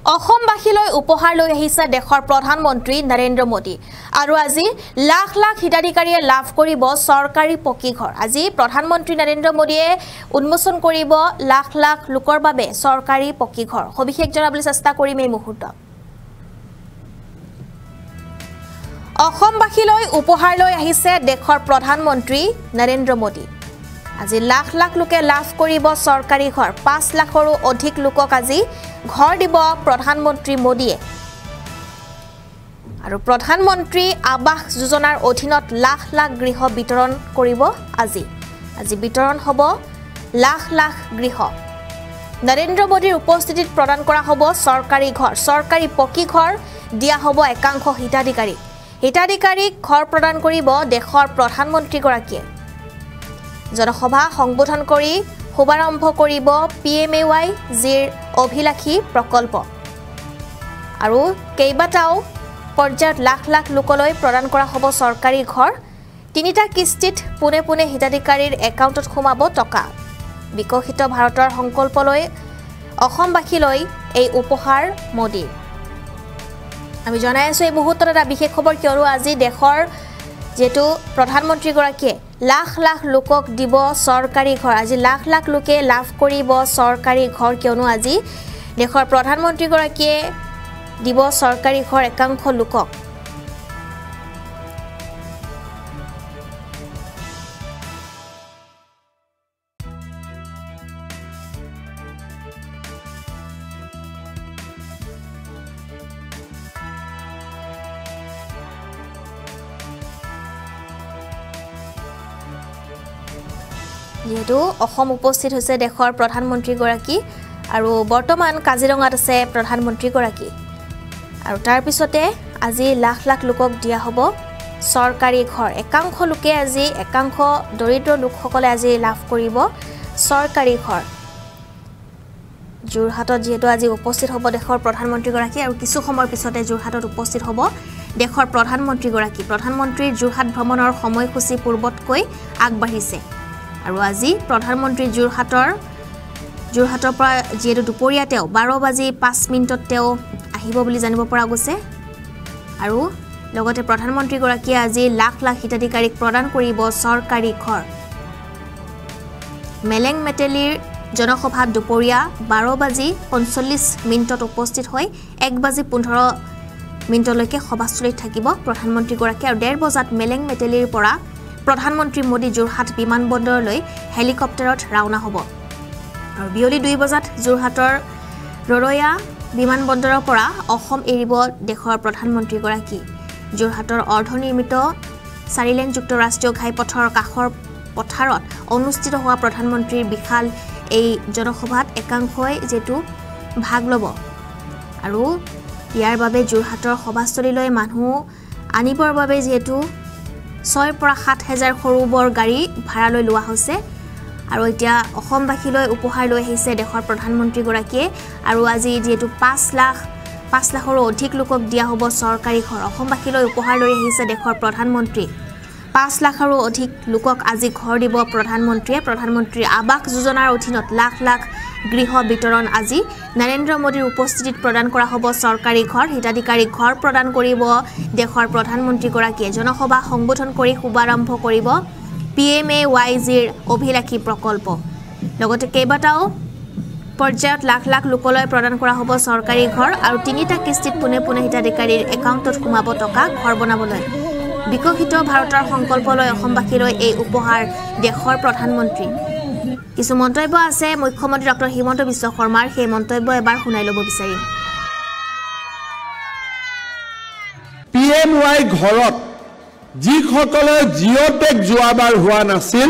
অসমবাসীলৈ উপহাৰ লৈ আহিছে দেশৰ প্ৰধানমন্ত্ৰী নৰেন্দ্ৰ মোদী আৰু আজি লাখ লাখ হিতাধিকাৰীয়ে লাভ কৰিব চৰকাৰী পকী ঘৰ আজি প্ৰধানমন্ত্ৰী নৰেন্দ্ৰ মোদীয়ে উন্মোচন কৰিব লাখ লাখ লোকৰ বাবে চৰকাৰী পকী ঘৰ সবিশেষ জনাবলৈ চেষ্টা কৰিম এই মুহূৰ্তত অসমবাসীলৈ উপহাৰ লৈ আহিছে দেশৰ প্ৰধানমন্ত্ৰী নৰেন্দ্ৰ মোদী আজি লাখ লাখ লোকে লাভ কৰিব চৰকাৰী ঘৰ 5 লাখৰো অধিক লোকক আজি ঘৰ দিব প্ৰধানমন্ত্ৰী মোদীয়ে আৰু প্ৰধানমন্ত্ৰী আবাস যোজনাৰ অধীনত লাখ লাখ গৃহ বিতৰণ কৰিব আজি বিতৰণ হ'ব লাখ লাখ গৃহ নৰেন্দ্ৰ মোদীৰ উপস্থিতিত প্ৰদান কৰা হ'ব চৰকাৰী পকী ঘৰ দিয়া হ'ব একাংশ হিতাধিকাৰীক ঘৰ প্ৰদান কৰিব দেশৰ প্ৰধানমন্ত্ৰী গৰাকীয়ে জনসভা সংবোধন কৰি শুভাৰম্ভ কৰিব PMAY জিৰ অভিলাষী প্ৰকল্প আৰু কেইবাটাও পৰ্যায়ত লাখ লাখ লোকলৈ প্ৰদান কৰা হ'ব চৰকাৰী ঘৰ তিনিটা কিস্তিত পুনে পুনে হিতাধিকাৰীৰ একাউণ্টত সোমাব টকা বিকশিত ভাৰতৰ সংকল্পলৈ অসমবাসীলৈ এই উপহাৰ মোদী আমি জনাই আছো এই মুহূৰ্তত এটা বিশেষ খবৰ কিয়নো আজি দেশৰ যেটো প্ৰধানমন্ত্ৰী গৰাকীয়ে লাখ লাখ লোকক দিব চৰকাৰী ঘৰ আজি লাখ লাখ লোকে লাভ কৰিব চৰকাৰী ঘৰ কিয়নো আজি দেশৰ প্ৰধানমন্ত্ৰী গৰাকীয়ে দিব চৰকাৰী ঘৰ একাংশ লোকক যেহেতু অসম উপস্থিত হৈছে দেশৰ প্ৰধানমন্ত্ৰী গৰাকী আৰু বৰ্তমান কাজিৰঙাত আছে প্ৰধানমন্ত্ৰী গৰাকী আৰু তাৰ পিছতে আজি লাখ লাখ লোকক দিয়া হ'ব চৰকাৰী ঘৰ একাংশ লোকে আজি একাংশ দৰিদ্ৰ লোকসকলে আজি লাভ কৰিব চৰকাৰী ঘৰ যোৰহাটত যেহেতু আজি উপস্থিত হ'ব দেশৰ প্ৰধানমন্ত্ৰী গৰাকী আৰু কিছু সময়ৰ পিছতে যোৰহাটত উপস্থিত হ'ব দেশৰ প্ৰধানমন্ত্ৰী গৰাকী প্ৰধানমন্ত্ৰীৰ যোৰহাট ভ্ৰমণৰ সময়সূচী পূৰ্বতকৈ আগবাঢ়িছে আৰু আজি প্ৰধানমন্ত্ৰী যোৰহাটৰ পৰা যেহেতু দুপৰীয়া তেওঁ 12:05 তেওঁ আহিব বুলি জানিব পৰা গৈছে আৰু লগতে প্ৰধানমন্ত্ৰী গৰাকীয়ে আজি লাখ লাখ হিতাধিকাৰীক প্ৰদান কৰিব চৰকাৰী ঘৰ মেলেং মেটেলিৰ জনসভাত দুপৰীয়া 12:45 উপস্থিত হৈ 1:15 লৈকে সভাস্থলীত থাকিব প্ৰধানমন্ত্ৰী গৰাকী আৰু 1:30 বজাত মেলেং মেটেলিৰ পৰা প্ৰধানমন্ত্ৰী মোদী যোৰহাট বিমানবন্দৰলৈ হেলিকপ্টাৰত ৰাওনা হ'ব আৰু বিয়লি 2 বজাত যোৰহাটৰ ৰৰয়া বিমানবন্দৰৰ পৰা অসম এৰিব দেশৰ প্ৰধানমন্ত্ৰী গৰাকী যোৰহাটৰ অৰ্ধনিৰ্মিত 4 লেনযুক্ত ৰাষ্ট্ৰীয় ঘাইপথৰ কাষৰ পথাৰত অনুষ্ঠিত হোৱা প্ৰধানমন্ত্ৰীৰ বিশাল এই জনসভাত একাংশই যেটো ভাগ ল'ব আৰু ইয়াৰ বাবে যোৰহাটৰ সভাস্থলীলৈ মানুহ আনিবৰ বাবে যেটো 6 পৰা 7 হাজাৰ সৰু বৰ গাড়ী ভাড়ালৈ লোৱা হৈছে আৰু এতিয়া অসমবাসীলৈ উপহাৰ লৈ আহিছে দেশৰ প্ৰধানমন্ত্ৰী গৰাকীয়ে আৰু আজি যেটো 5 লাখৰো অধিক লোকক দিয়া হ'ব চৰকাৰী ঘৰ অসমবাসীলৈ উপহাৰ লৈ আহিছে দেশৰ প্ৰধানমন্ত্ৰী 5 লাখৰো অধিক লোকক আজি ঘৰ দিব প্ৰধানমন্ত্ৰীৰ আবাস যোজনাৰ অধীনত লাখ লাখ গৃহ বিতৰণ আজি নৰেন্দ্ৰ মোদীৰ উপস্থিতিত প্ৰদান কৰা হ'ব চৰকাৰী ঘৰ হিতাধিকাৰীক ঘৰ প্ৰদান কৰিব দেশৰ প্ৰধানমন্ত্ৰী গৰাকীয়ে জনসভা সংবোধন কৰি শুভাৰম্ভ কৰিব PMAY জিৰ অভিলাষী প্ৰকল্প লগতে কেইবাটাও পৰ্যায়ত লাখ লাখ লোকলৈ প্ৰদান কৰা হ'ব চৰকাৰী ঘৰ আৰু তিনিটা কিস্তিত পুনে পুনে হিতাধিকাৰীৰ একাউণ্টত সোমাব টকা ঘৰ বনাবলৈ বিকশিত ভাৰতৰ সংকল্পলৈ অসমবাসীলৈ এই উপহাৰ দেশৰ প্ৰধানমন্ত্ৰী কিছু মন্তব্য আছে মুখ্যমন্ত্ৰী ডক্টৰ হিমন্ত বিশ্ব শৰ্মাৰ সেই মন্তব্য এবাৰ শুনাই ল'ব বিচাৰিম PMY ঘৰত যিসকলে জিঅ'টেক যোৱাবাৰ হোৱা নাছিল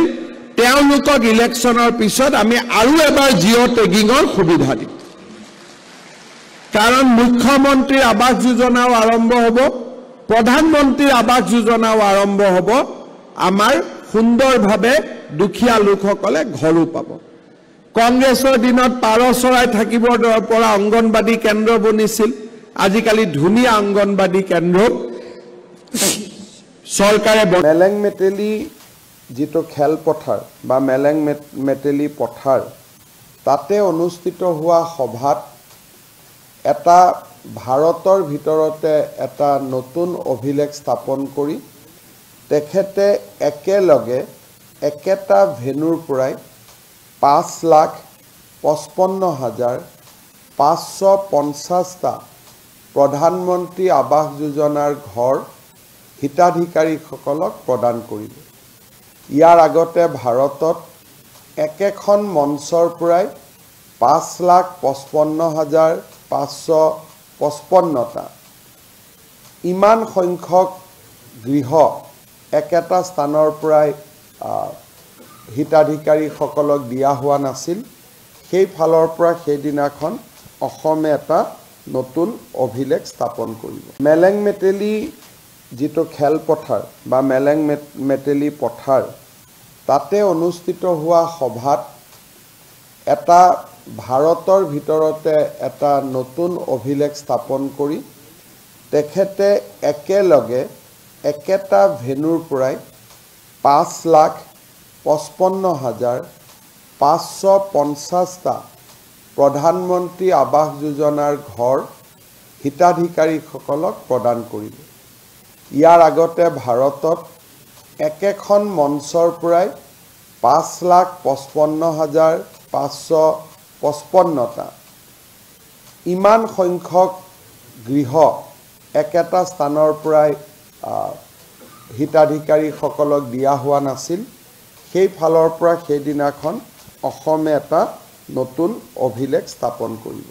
তেওঁলোকক ইলেকশ্যনৰ পিছত আমি আৰু এবাৰ জিঅ'টেকিঙৰ সুবিধা দিম কাৰণ মুখ্যমন্ত্ৰীৰ আবাস যোজনাও আৰম্ভ হ'ব প্ৰধানমন্ত্ৰীৰ আবাস যোজনাও আৰম্ভ হ'ব আমাৰ সুন্দৰভাৱে দুখীয়া লোকসকলে ঘৰো পাব কংগ্ৰেছৰ দিনত পাৰ চৰাই থাকিবৰ পৰা অংগনবাদী কেন্দ্ৰ বনিছিল আজিকালি ধুনীয়া অংগনবাদী কেন্দ্ৰ চৰকাৰে মেলেং মেটেলি যেটো খেল পথাৰ বা মেলেং মেটেলি পথাৰ তাতে অনুষ্ঠিত হোৱা সভাত এটা ভাৰতৰ ভিতৰতে এটা নতুন অভিলেখ স্থাপন কৰি তেখেতে একেলগে একেটা ভেনুৰ পৰাই 5,55,550টা প্ৰধানমন্ত্ৰী আৱাস যোজনাৰ ঘৰ হিতাধিকাৰীসকলক প্ৰদান কৰিব। ইয়াৰ আগতে ভাৰতত একেখন মঞ্চৰ পৰাই 5,55,555টা ইমান সংখ্যক গৃহ একেটা স্থানৰ পৰাই হিতাধিকাৰীসকলক দিয়া হোৱা নাছিল। সেই ফালৰ পৰা সেইদিনাখন অসমে এটা নতুন অভিলেখ স্থাপন কৰিব। মেলেং মেটেলি যিটো খেলপথাৰ বা মেলেং মেটেলি পথাৰ, তাতে অনুষ্ঠিত হোৱা সভাত এটা ভাৰতৰ ভিতৰতে এটা নতুন অভিলেখ স্থাপন কৰি তেখেতে একেলগে একেটা ভেনুৰ পৰাই 5,55,550টা প্ৰধানমন্ত্ৰী আৱাস যোজনাৰ ঘৰ হিতাধিকাৰীসকলক প্ৰদান কৰিব। ইয়াৰ আগতে ভাৰতত একেখন মঞ্চৰ পৰাই 5,55,555টা ইমান সংখ্যক গৃহ একেটা স্থানৰ পৰাই হিতাধিকাৰীসকলক দিয়া হোৱা নাছিল। সেই ফালৰ পৰা সেইদিনাখন অসমে এটা নতুন অভিলেখ স্থাপন কৰিব।